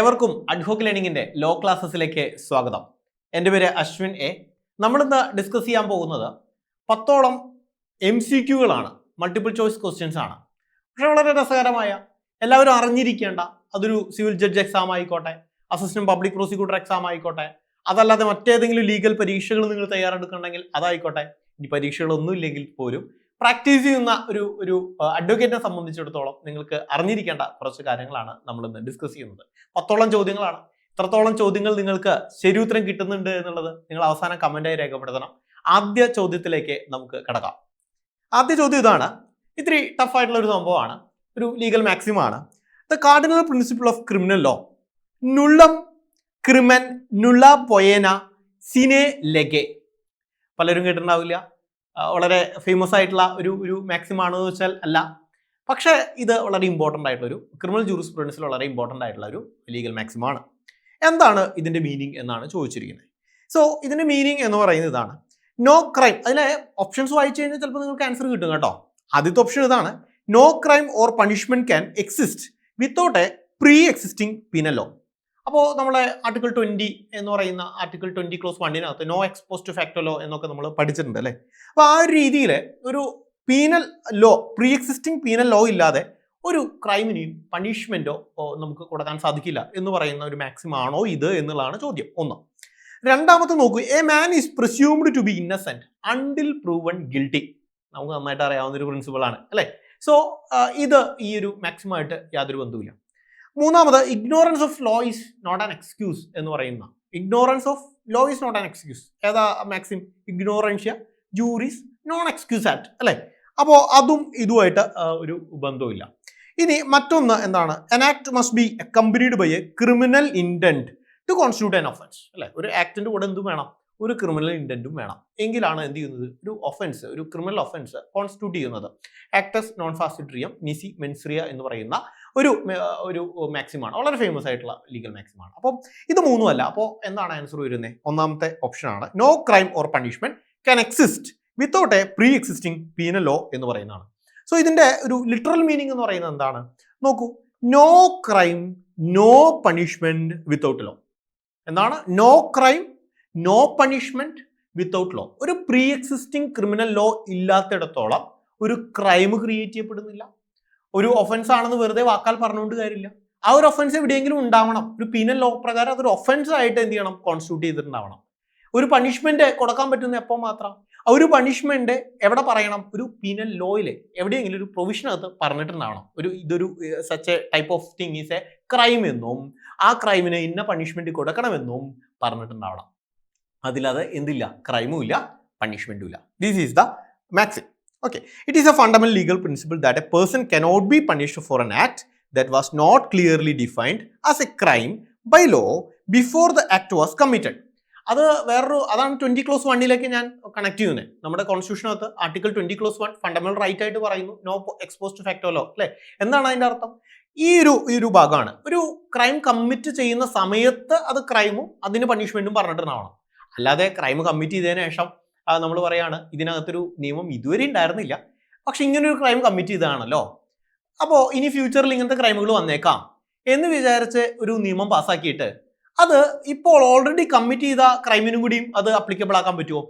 ഏവർക്കും അഡ്ഹോക്ക് ലേണിംഗിന്റെ ലോ ക്ലാസ്സസിലേക്ക് സ്വാഗതം. എൻ്റെ പേര് അശ്വിൻ എ. നമ്മളിന്ന് ഡിസ്കസ് ചെയ്യാൻ പോകുന്നത് 10ഓളം MCQകളാണ്, മൾട്ടിപ്പിൾ ചോയ്സ് ക്വസ്റ്റ്യൻസ് ആണ്. പക്ഷെ വളരെ രസകരമായ, എല്ലാവരും അറിഞ്ഞിരിക്കേണ്ട, അതൊരു സിവിൽ ജഡ്ജ് എക്സാം ആയിക്കോട്ടെ, അസിസ്റ്റന്റ് പബ്ലിക് പ്രോസിക്യൂട്ടർ എക്സാം ആയിക്കോട്ടെ, അതല്ലാതെ മറ്റേതെങ്കിലും ലീഗൽ പരീക്ഷകൾ നിങ്ങൾ തയ്യാറെടുക്കുന്നുണ്ടെങ്കിൽ അതായിക്കോട്ടെ, ഇനി പരീക്ഷകളൊന്നും ഇല്ലെങ്കിൽ പോലും പ്രാക്ടീസ് ചെയ്യുന്ന ഒരു അഡ്വക്കേറ്റിനെ സംബന്ധിച്ചിടത്തോളം നിങ്ങൾക്ക് അറിഞ്ഞിരിക്കേണ്ട കുറച്ച് കാര്യങ്ങളാണ് നമ്മൾ ഇന്ന് ഡിസ്കസ് ചെയ്യുന്നത്. 10ഓളം ചോദ്യങ്ങളാണ്. ഇത്രത്തോളം ചോദ്യങ്ങൾ നിങ്ങൾക്ക് ശരിയുത്തരം കിട്ടുന്നുണ്ട് എന്നുള്ളത് നിങ്ങൾ അവസാനം കമന്റായി രേഖപ്പെടുത്തണം. ആദ്യ ചോദ്യത്തിലേക്ക് നമുക്ക് കിടക്കാം. ആദ്യ ചോദ്യം ഇതാണ്. ഇത്തിരി ടഫ് ആയിട്ടുള്ള ഒരു സംഭവമാണ്, ഒരു ലീഗൽ മാക്സിം ആണ്. The cardinal principle of criminal law നുള്ളം ക്രിമൻ നുള്ള പൊയേന സിനെ ലെഗെ. പലരും കേട്ടിട്ടുണ്ടാവില്ല. വളരെ ഫേമസ് ആയിട്ടുള്ള ഒരു മാക്സിം ആണെന്ന് വെച്ചാൽ അല്ല, പക്ഷേ ഇത് വളരെ ഇമ്പോർട്ടൻ്റ് ആയിട്ടുള്ള ഒരു ക്രിമിനൽ ജൂറിസ്പ്രുഡൻസിൽ വളരെ ഇമ്പോർട്ടൻ്റ് ആയിട്ടുള്ള ഒരു ലീഗൽ മാക്സിം ആണ്. എന്താണ് ഇതിന്റെ മീനിങ് എന്നാണ് ചോദിച്ചിരിക്കുന്നത്. സോ ഇതിന്റെ മീനിങ് എന്ന് പറയുന്നത് ഇതാണ്. നോ ക്രൈം, അതിലെ ഓപ്ഷൻസ് വായിച്ചു കഴിഞ്ഞാൽ ചിലപ്പോൾ നിങ്ങൾക്ക് ആൻസർ കിട്ടും കേട്ടോ. ആദ്യത്തെ ഓപ്ഷൻ ഇതാണ്. No crime or punishment can exist without a pre existing penal law. അപ്പോൾ നമ്മളെ ആർട്ടിക്കിൾ 20 എന്ന് പറയുന്ന article 20 clause 1 no ex post facto law എന്നൊക്കെ നമ്മൾ പഠിച്ചിട്ടുണ്ട് അല്ലേ. അപ്പോൾ ആ ഒരു രീതിയിൽ ഒരു penal law, pre existing penal law ഇല്ലാതെ ഒരു ക്രൈമിനെയും പണിഷ്മെന്റോ നമുക്ക് കൊടുക്കാൻ സാധിക്കില്ല എന്ന് പറയുന്ന ഒരു മാക്സിം ആണോ ഇത് എന്നുള്ളതാണ് ചോദ്യം. ഒന്ന്. രണ്ടാമത്തെ നോക്കൂ, a man is presumed to be innocent until proven guilty. നമുക്ക് നന്നായിട്ട് അറിയാവുന്ന ഒരു പ്രിൻസിപ്പിൾ ആണ് അല്ലേ. സോ ഇത് ഈ ഒരു മാക്സിമമായിട്ട് യാതൊരു ബന്ധവുമില്ല. മൂന്നാമത്, ignorance of law is not an excuse എന്ന് പറയുന്ന, ignorance of law is not an excuse. ഏതാ maxim? Ignorantia juris non excusat അല്ലേ. അപ്പോൾ അതും ഇതുമായിട്ട് ഒരു ബന്ധവുമില്ല. ഇനി മറ്റൊന്ന് എന്താണ്? an act must be accompanied by a criminal intent to constitute an offense അല്ലെ. ഒരു ആക്ടിന്റെ കൂടെ എന്തും വേണം? ഒരു ക്രിമിനൽ ഇന്റന്റും വേണം. എങ്കിലാണ് എന്ത് ചെയ്യുന്നത്? ഒരു ഒഫൻസ്, ഒരു ക്രിമിനൽ ഒഫൻസ് കോൺസ്റ്റിറ്റ്യൂട്ട് ചെയ്യുന്നത്. ആക്ടസ് നോൺ ഫാസിട്രിയം നിസി മെൻസ്രിയ എന്ന് പറയുന്ന ഒരു മാക്സിമാണ്, വളരെ ഫേമസ് ആയിട്ടുള്ള ലീഗൽ മാക്സിമാണ്. അപ്പോൾ ഇത് മൂന്നുമല്ല. അപ്പോൾ എന്താണ് ആൻസർ വരുന്നത്? ഒന്നാമത്തെ ഓപ്ഷൻ ആണ്. No crime or punishment can exist without a pre existing penal law എന്ന് പറയുന്നതാണ്. സോ ഇതിന്റെ ഒരു ലിറ്ററൽ മീനിങ് എന്ന് പറയുന്നത് എന്താണ്? നോക്കൂ, no crime no punishment without law. എന്താണ്? No crime no punishment without law. ഒരു പ്രീ എക്സിസ്റ്റിംഗ് ക്രിമിനൽ ലോ ഇല്ലാത്തിടത്തോളം ഒരു ക്രൈം ക്രിയേറ്റ് ചെയ്യപ്പെടുന്നില്ല. ഒരു ഒഫൻസ് ആണെന്ന് വെറുതെ വാക്കാൽ പറഞ്ഞുകൊണ്ട് കാര്യമില്ല. ആ ഒരു ഒഫൻസ് എവിടെയെങ്കിലും ഉണ്ടാവണം. ഒരു പീനൽ ലോ പ്രകാരം അതൊരു ഒഫൻസ് ആയിട്ട് എന്ത് ചെയ്യണം? കോൺസ്റ്റിറ്റ്യൂട്ട് ചെയ്തിട്ടുണ്ടാവണം. ഒരു പണിഷ്മെന്റ് കൊടുക്കാൻ പറ്റുന്ന എപ്പോൾ മാത്രം? ഒരു പണിഷ്മെന്റ് എവിടെ പറയണം? ഒരു പീനൽ ലോയിൽ എവിടെയെങ്കിലും ഒരു പ്രൊവിഷനകത്ത് പറഞ്ഞിട്ടുണ്ടാവണം. ഇതൊരു such A type of thing is A crime എന്നും ആ ക്രൈമിന് ഇന്ന പണിഷ്മെന്റ് കൊടുക്കണമെന്നും പറഞ്ഞിട്ടുണ്ടാവണം. അതിലത് എന്തില്ല? ക്രൈമും ഇല്ല, പണിഷ്മെന്റും ഇല്ല. This is the Maxim. Okay, it is a fundamental legal principle that a person cannot be punished for an act that was not clearly defined as a crime by law before the act was committed. അതാണ് 20 clause 1 ഞാൻ connect ചെയ്യുന്നത്. നമ്മുടെ കോൺസ്റ്റിറ്റ്യൂഷനകത്ത് article 20 clause 1 fundamental right ആയിട്ട് പറയുന്നു, no ex post facto law അല്ലേ. എന്താണ് അതിന്റെ അർത്ഥം? ഈ ഒരു ഭാഗമാണ്. ഒരു ക്രൈം കമ്മിറ്റ് ചെയ്യുന്ന സമയത്ത് അത് ക്രൈമും അതിന് പണിഷ്മെന്റും പറഞ്ഞിട്ടുണ്ടാവണം. അല്ലാതെ ക്രൈം കമ്മിറ്റ് ചെയ്തതിനു ശേഷം നമ്മൾ പറയാണ് ഇതിനകത്തൊരു നിയമം ഇതുവരെ ഉണ്ടായിരുന്നില്ല, പക്ഷെ ഇങ്ങനൊരു ക്രൈം കമ്മിറ്റ് ചെയ്തതാണല്ലോ, അപ്പോൾ ഇനി ഫ്യൂച്ചറിൽ ഇങ്ങനത്തെ ക്രൈമുകൾ വന്നേക്കാം എന്ന് വിചാരിച്ച് ഒരു നിയമം പാസ്സാക്കിയിട്ട് അത് ഇപ്പോൾ ഓൾറെഡി കമ്മിറ്റ് ചെയ്ത ക്രൈമിനും കൂടിയും അത് അപ്ലിക്കബിൾ ആക്കാൻ പറ്റുമോ?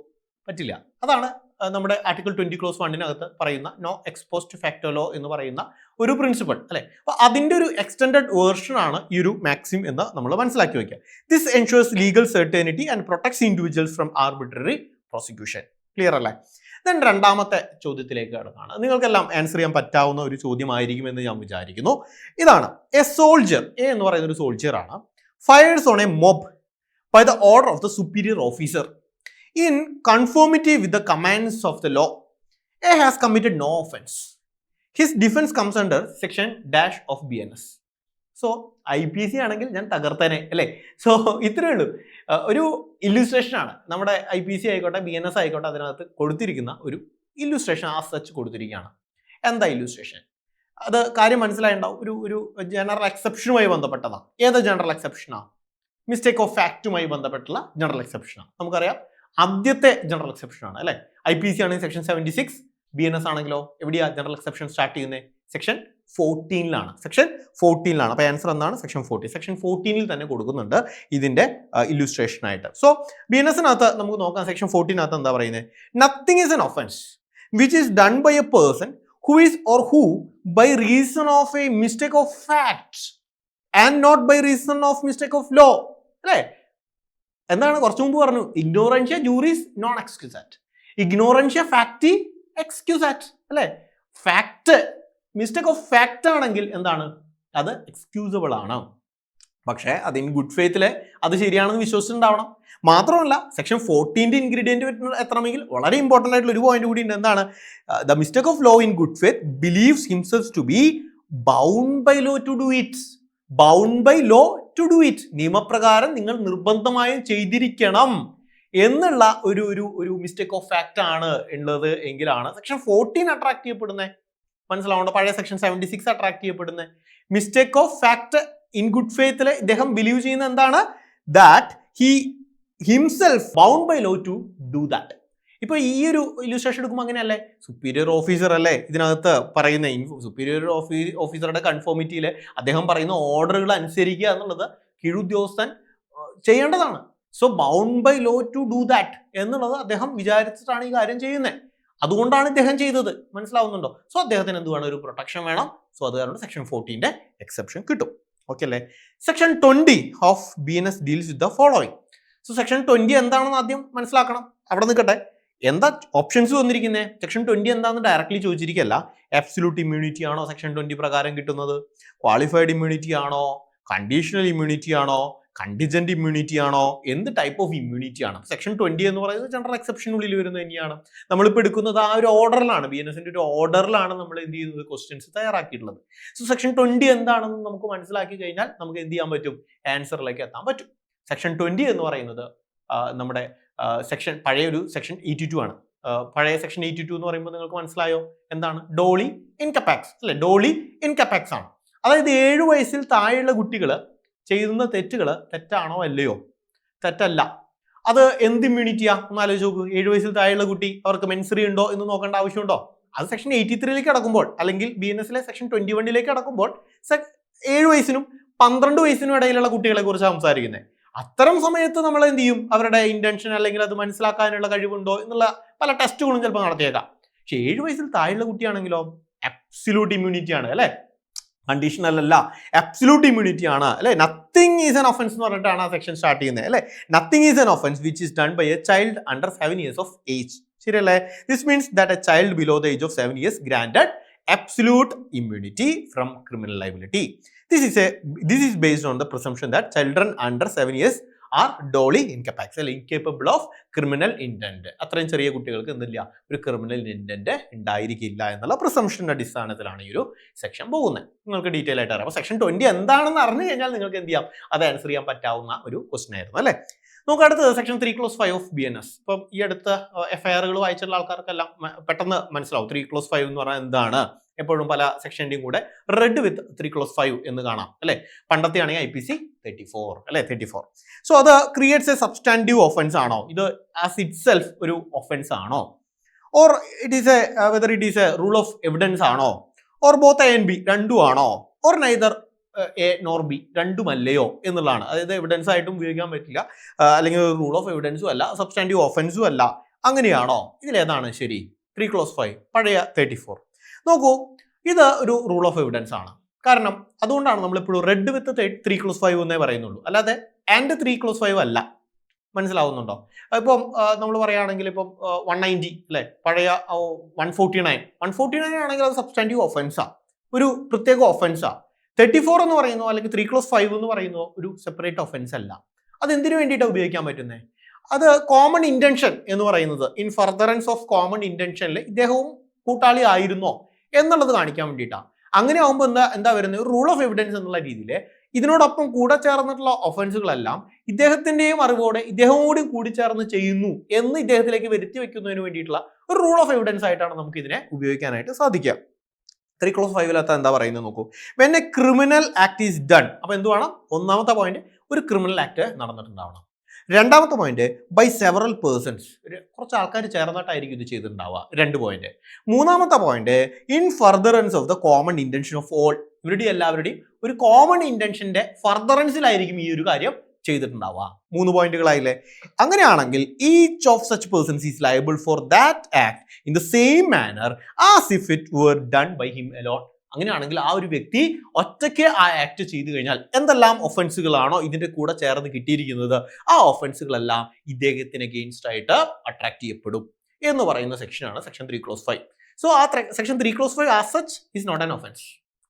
പറ്റില്ല. അതാണ് നമ്മുടെ ആർട്ടിക്കിൾ 20 ക്ലോസ് 1 പറയുന്ന നോ എക്സ്പോസ്റ്റ് ഫാക്ടോ ലോ എന്ന് പറയുന്ന ഒരു പ്രിൻസിപ്പിൾ അല്ലെ. അപ്പൊ അതിന്റെ ഒരു എക്സ്റ്റൻഡഡ് വേർഷൻ ആണ് ഈ ഒരു മാക്സിം എന്ന് നമ്മൾ മനസ്സിലാക്കി വെക്കുക. This ensures legal certainty and protects individuals from arbitrary prosecution. Clear അല്ലേ? ദെൻ രണ്ടാമത്തെ ചോദ്യത്തിലേക്ക് കടക്കുകയാണ്. നിങ്ങൾക്കെല്ലാം ആൻസർ ചെയ്യാൻ പറ്റാവുന്ന ഒരു ചോദ്യമായിരിക്കുമെന്ന് ഞാൻ വിചാരിക്കുന്നു. ഇതാണ്. എ സോൾജർ, എ എന്ന് പറയുന്ന ഒരു സോൾജർ ആണ്, fires on a mob by the order of the superior officer in conformity with the commands of the law. A has committed no offense. His defense comes under section dash of BNS. So IPC ആണെങ്കിൽ ഞാൻ തകർത്തേനെ അല്ലേ. So ഇത്രയേ ഉള്ളൂ. ഒരു illustration ആണ്. നമ്മുടെ IPC ആയിക്കോട്ടെ BNS ആയിക്കോട്ടെ അതിനകത്ത് കൊടുത്തിരിക്കുന്ന ഒരു ഇല്ലുസ്ട്രേഷൻ ആ സച്ച് കൊടുത്തിരിക്കുകയാണ്. എന്താ ഇല്ലുസ്ട്രേഷൻ? അത് കാര്യം മനസ്സിലായിട്ടുണ്ടാവും. ഒരു ജനറൽ എക്സെപ്ഷനുമായി ബന്ധപ്പെട്ടതാണ്. ഏത് ജനറൽ എക്സെപ്ഷനാണ്? മിസ്റ്റേക്ക് ഓഫ് ഫാക്റ്റുമായി ബന്ധപ്പെട്ടുള്ള ജനറൽ എക്സെപ്ഷനാണ്. നമുക്കറിയാം ആദ്യത്തെ ജനറൽ എക്സെപ്ഷൻ ആണ് അല്ലെ. IPC ആണെങ്കിൽ സെക്ഷൻ 76, BNS ആണെങ്കിലോ എവിടെയാ ജനറൽ എക്സെപ്ഷൻ സ്റ്റാർട്ട് ചെയ്യുന്നത്? സെക്ഷൻ 14-ലാണ്. സെക്ഷൻ 14-ലാണ്. അപ്പോൾ ആൻസർ എന്താണ്? സെക്ഷൻ 14. സെക്ഷൻ 14-ൽ തന്നെ കൊടുക്കുന്നുണ്ട് ഇതിന്റെ ഇല്ലുസ്ട്രേഷൻ ആയിട്ട്. സോ BNS-നകത്ത് നമുക്ക് നോക്കാം. സെക്ഷൻ 14-നകത്ത് എന്താ പറയുന്നത്? Nothing is an offence which is done by a person who is or who by reason of a mistake of fact and not by reason of mistake of law. അല്ലേ? എന്താണ് കുറച്ചു മുമ്പ് പറഞ്ഞു? ഇഗ്നോറൻഷ്യ ജൂറിസ് നോൺ എക്സ്ക്യൂസാറ്റ്, ഇഗ്നോറൻഷ്യ ഫാക്ടി എക്സ്ക്യൂസാറ്റ്. അല്ലേ? Fact mistake of fact ആണെങ്കിൽ എന്താണ്? അത് excusable ആണ്. പക്ഷേ അത് ഇൻ ഗുഡ് ഫെയ്ത്തിലെ അത് ശരിയാണെന്ന് വിശ്വസിച്ചിട്ടുണ്ടാവണം. മാത്രമല്ല സെക്ഷൻ 14-ന്റെ ഇൻഗ്രീഡിയൻറ്റ് എത്തണമെങ്കിൽ വളരെ ഇമ്പോർട്ടൻ്റ് ആയിട്ടുള്ള ഒരു പോയിന്റ് കൂടി ഉണ്ട്. എന്താണ്? The mistake of law in good faith believes himself to be bound by law to do it. Bound by law to do it, നിയമപ്രകാരം നിങ്ങൾ നിർബന്ധമായും ചെയ്തിരിക്കണം എന്നുള്ള ഒരു ഒരു ഒരു മിസ്റ്റേക്ക് ഓഫ് ഫാക്റ്റ് ആണ് ഉള്ളത് എങ്കിലാണ് സെക്ഷൻ 14 അട്രാക്ട് ചെയ്യപ്പെടുന്നത്. മനസ്സിലാവുന്നുണ്ടോ? പഴയ സെക്ഷൻ 76 അട്രാക്ട് ചെയ്യപ്പെടുന്നത്. Mistake of fact in good ഫെയ്ത്തിൽ ഇദ്ദേഹം ബിലീവ് ചെയ്യുന്ന എന്താണ്? That he himself bound by law to do that. ഇപ്പൊ ഈ ഒരു ഇല്ലുസ്ട്രേഷൻ എടുക്കുമ്പോൾ അങ്ങനെയല്ലേ? സുപ്പീരിയർ ഓഫീസർ അല്ലേ ഇതിനകത്ത് പറയുന്ന സുപ്പീരിയർ ഓഫീസറുടെ കൺഫോമിറ്റിയിൽ അദ്ദേഹം പറയുന്ന ഓർഡറുകൾ അനുസരിക്കുക എന്നുള്ളത് കീഴുദ്യോഗസ്ഥൻ ചെയ്യേണ്ടതാണ്. So bound by law to do that എന്നുള്ളത് അദ്ദേഹം വിചാരിച്ചിട്ടാണ് ഈ കാര്യം ചെയ്യുന്നത്. അതുകൊണ്ടാണ് ഇദ്ദേഹം ചെയ്തത്. മനസ്സിലാവുന്നുണ്ടോ? സോ അദ്ദേഹത്തിന് എന്ത് വേണം? ഒരു പ്രൊട്ടക്ഷൻ വേണം. സോ അത് കാരണം സെക്ഷൻ 14-ന്റെ എക്സെപ്ഷൻ കിട്ടും. ഓക്കെ അല്ലേ? Section 20 of BNS deals with the following. So section 20 എന്താണെന്ന് ആദ്യം മനസ്സിലാക്കണം. അവിടെ നിൽക്കട്ടെ. എന്താ ഓപ്ഷൻസ് വന്നിരിക്കുന്നത്? സെക്ഷൻ 20 എന്താണെന്ന് ഡയറക്ട്ലി ചോദിച്ചിരിക്കുകയല്ല. അബ്സല്യൂട്ട് ഇമ്മ്യൂണിറ്റി ആണോ സെക്ഷൻ 20 പ്രകാരം കിട്ടുന്നത്? ക്വാളിഫൈഡ് ഇമ്മ്യൂണിറ്റി ആണോ? കണ്ടീഷണൽ ഇമ്മ്യൂണിറ്റി ആണോ? കണ്ടിജന്റ് ഇമ്മ്യൂണിറ്റി ആണോ? എന്ത് ടൈപ്പ് ഓഫ് ഇമ്മ്യൂണിറ്റി ആണ്? സെക്ഷൻ 20 എന്ന് പറയുന്നത് ജനറൽ എക്സെപ്ഷനുള്ളിൽ വരുന്നത് തന്നെയാണ്. നമ്മളിപ്പോൾ എടുക്കുന്നത് ആ ഒരു ഓർഡറിലാണ്, BNS-ന്റെ ഒരു ഓർഡറിലാണ് നമ്മൾ എന്ത് ചെയ്യുന്നത്? ക്വസ്റ്റ്യൻസ് തയ്യാറാക്കിയിട്ടുള്ളത്. സോ സെക്ഷൻ 20 എന്താണെന്ന് നമുക്ക് മനസ്സിലാക്കി കഴിഞ്ഞാൽ നമുക്ക് എന്ത് ചെയ്യാൻ പറ്റും? ആൻസറിലേക്ക് എത്താൻ പറ്റും. സെക്ഷൻ 20 എന്ന് പറയുന്നത് നമ്മുടെ സെക്ഷൻ പഴയ ഒരു സെക്ഷൻ 82 ആണ്. പഴയ സെക്ഷൻ 82 എന്ന് പറയുമ്പോൾ നിങ്ങൾക്ക് മനസ്സിലായോ എന്താണ്? ഡോളി ഇൻകപ്പാക്സ് അല്ലെ? ഡോളി ഇൻകപ്പാക്സ് ആണ്. അതായത് 7 വയസ്സിൽ താഴെയുള്ള കുട്ടികൾ ചെയ്യുന്ന തെറ്റുകൾ തെറ്റാണോ അല്ലയോ? തെറ്റല്ല. അത് എന്ത് ഇമ്മ്യൂണിറ്റിയാ? ഒന്ന് ആലോചിച്ച് നോക്കൂ. 7 വയസ്സിൽ താഴെയുള്ള കുട്ടി അവർക്ക് മെൻസറി ഉണ്ടോ എന്ന് നോക്കേണ്ട ആവശ്യമുണ്ടോ? അത് സെക്ഷൻ 83-ലേക്ക് കടക്കുമ്പോൾ അല്ലെങ്കിൽ BNS-ലെ സെക്ഷൻ 21-ലേക്ക് കടക്കുമ്പോൾ 7 വയസ്സിനും 12 വയസ്സിനും ഇടയിലുള്ള കുട്ടികളെ കുറിച്ച് സംസാരിക്കുന്നത്. അത്തരം സമയത്ത് നമ്മൾ എന്ത് ചെയ്യും? അവരുടെ ഇന്റൻഷൻ അല്ലെങ്കിൽ അത് മനസ്സിലാക്കാനുള്ള കഴിവുണ്ടോ എന്നുള്ള പല ടെസ്റ്റുകളും ചിലപ്പോൾ നടത്തിയേക്കാം. പക്ഷെ 7 വയസ്സിൽ താഴെയുള്ള കുട്ടിയാണെങ്കിലോ അബ്സല്യൂട്ട് ഇമ്മ്യൂണിറ്റി ആണ് അല്ലെ? കണ്ടീഷണൽ അല്ല, അബ്സല്യൂട്ട് ഇമ്മ്യൂണിറ്റി ആണ് അല്ലെ? നത്തിങ് ഈസ് എൻ ഒഫൻസ് എന്ന് പറഞ്ഞിട്ടാണ് ആ സെക്ഷൻ സ്റ്റാർട്ട് ചെയ്യുന്നത് അല്ലെ? Nothing is an offence which is done by a child under 7 years of age. ശരിയല്ലേ? This means that a child below the age of 7 years granted absolute immunity from criminal liability. This is based on the presumption that children under 7 years are duly incapable, incapable of criminal intent. അത്രയും ചെറിയ കുട്ടികൾക്ക് എന്തില്ല? ഒരു criminal intent ഉണ്ടായിരിക്കില്ല എന്നുള്ള പ്രിസംഷന്റെ അടിസ്ഥാനത്തിലാണ് ഈ ഒരു സെക്ഷൻ പോകുന്നത്. നിങ്ങൾക്ക് ഡീറ്റെയിൽ ആയിട്ട് അറിയാം. അപ്പോൾ സെക്ഷൻ 20 എന്താണെന്ന് അറിഞ്ഞു കഴിഞ്ഞാൽ നിങ്ങൾക്ക് എന്ത് ചെയ്യാം? അത് ആൻസർ ചെയ്യാൻ പറ്റാവുന്ന ഒരു ക്വസ്റ്റൻ ആയിരുന്നു അല്ലേ? നമുക്ക് അടുത്തത് സെക്ഷൻ 3(5) ഓഫ് BNS. ഇപ്പം ഈ അടുത്ത FIR-കൾ വായിച്ചിട്ടുള്ള ആൾക്കാർക്കെല്ലാം പെട്ടെന്ന് മനസ്സിലാവും 3(5) എന്ന് പറഞ്ഞാൽ എന്താണ്. എപ്പോഴും പല സെക്ഷൻ്റെയും കൂടെ റെഡ് വിത്ത് 3(5) എന്ന് കാണാം അല്ലെ? പണ്ടത്തെ ആണെങ്കിൽ IPC 34 അല്ലെ? 34. സോ അത് ക്രിയേറ്റ്സ് എ സബ്സ്റ്റാൻറ്റീവ് ഒഫൻസ് ആണോ? ഇത് ആസ് ഇറ്റ് സെൽഫ് ഒരു ഒഫൻസ് ആണോ? Or it is whether it is a rule of evidence ആണോ? Or both A and B രണ്ടും ആണോ? Or neither A nor B രണ്ടുമല്ലയോ എന്നുള്ളതാണ്. അതായത് എവിഡൻസ് ആയിട്ടും ഉപയോഗിക്കാൻ പറ്റില്ല, അല്ലെങ്കിൽ റൂൾ ഓഫ് എവിഡൻസും അല്ല, സബ്സ്റ്റാൻറ്റീവ് ഒഫൻസും അല്ല. അങ്ങനെയാണോ? ഇതിലേതാണ് ശരി? 3(5) പഴയ 34. നോക്കൂ, ഇത് ഒരു റൂൾ ഓഫ് എവിഡൻസ് ആണ്. കാരണം അതുകൊണ്ടാണ് നമ്മളിപ്പോഴും റെഡ് വിത്ത് 3(5) എന്നേ പറയുന്നുള്ളൂ, അല്ലാതെ ആൻഡ് 3(5) അല്ല. മനസ്സിലാവുന്നുണ്ടോ? ഇപ്പം നമ്മൾ പറയുകയാണെങ്കിൽ ഇപ്പം 190 അല്ലെ? പഴയ 149 ആണെങ്കിൽ അത് സബ്സ്റ്റാൻറ്റീവ് ഒഫൻസാ, ഒരു പ്രത്യേക ഒഫൻസാ. 34 എന്ന് പറയുന്നു അല്ലെങ്കിൽ 3(5) എന്ന് പറയുന്നു ഒരു സെപ്പറേറ്റ് ഒഫൻസ് അല്ല. അത് എന്തിനു വേണ്ടിയിട്ടാണ് ഉപയോഗിക്കാൻ പറ്റുന്നത്? അത് കോമൺ ഇന്റൻഷൻ എന്ന് പറയുന്നത് ഇൻ ഫർദറൻസ് ഓഫ് കോമൺ ഇന്റൻഷനിൽ ഇദ്ദേഹവും കൂട്ടാളി ആയിരുന്നോ എന്നുള്ളത് കാണിക്കാൻ വേണ്ടിയിട്ടാണ്. അങ്ങനെ ആകുമ്പോൾ എന്താ വരുന്നത്? റൂൾ ഓഫ് എവിഡൻസ് എന്നുള്ള രീതിയിൽ ഇതിനോടൊപ്പം കൂടെ ചേർന്നിട്ടുള്ള ഒഫൻസുകളെല്ലാം ഇദ്ദേഹത്തിന്റെയും അറിവോടെ ഇദ്ദേഹവും കൂടി കൂടിച്ചേർന്ന് ചെയ്യുന്നു എന്ന് ഇദ്ദേഹത്തിലേക്ക് വരുത്തി വെക്കുന്നതിന് വേണ്ടിയിട്ടുള്ള ഒരു റൂൾ ഓഫ് എവിഡൻസ് ആയിട്ടാണ് നമുക്ക് ഇതിനെ ഉപയോഗിക്കാനായിട്ട് സാധിക്കുക. 3(5) എന്താ പറയുന്നത് നോക്കൂ. When A criminal act is done. അപ്പൊ എന്തുവാണ്? ഒന്നാമത്തെ പോയിന്റ്, ഒരു ക്രിമിനൽ ആക്ട് നടന്നിട്ടുണ്ടാവണം. രണ്ടാമത്തെ പോയിന്റ്, ബൈ സെവറൽ പേഴ്സൺസ്, കുറച്ച് കുറച്ച് ആൾക്കാർ ചേർന്നിട്ടായിരിക്കും ഇത് ചെയ്തിട്ടുണ്ടാവുക. 2 പോയിന്റ്. മൂന്നാമത്തെ point, in furtherance of the common intention of all. ഇവരുടെയും എല്ലാവരുടെയും ഒരു കോമൺ ഇന്റൻഷന്റെ ഫർദറൻസിലായിരിക്കും ഈ ഒരു കാര്യം ചെയ്തിട്ടുണ്ടാവുക. 3 പോയിന്റുകളായില്ലേ? അങ്ങനെയാണെങ്കിൽ each of such persons is liable for that act in the same manner as if it were done by him alone. അങ്ങനെയാണെങ്കിൽ ആ ഒരു വ്യക്തി ഒറ്റയ്ക്ക് ആ ആക്ട് ചെയ്തു കഴിഞ്ഞാൽ എന്തെല്ലാം ഒഫൻസുകളാണോ ഇതിന്റെ കൂടെ ചേർന്ന് കിട്ടിയിരിക്കുന്നത്, ആ ഒഫൻസുകളെല്ലാം ഇദ്ദേഹത്തിന് അഗെയിൻസ്റ്റ് ആയിട്ട് അട്രാക്ട് ചെയ്യപ്പെടും എന്ന് പറയുന്ന സെക്ഷനാണ് സെക്ഷൻ 3(5). സോ ആ section 3(5) as such is not an offence.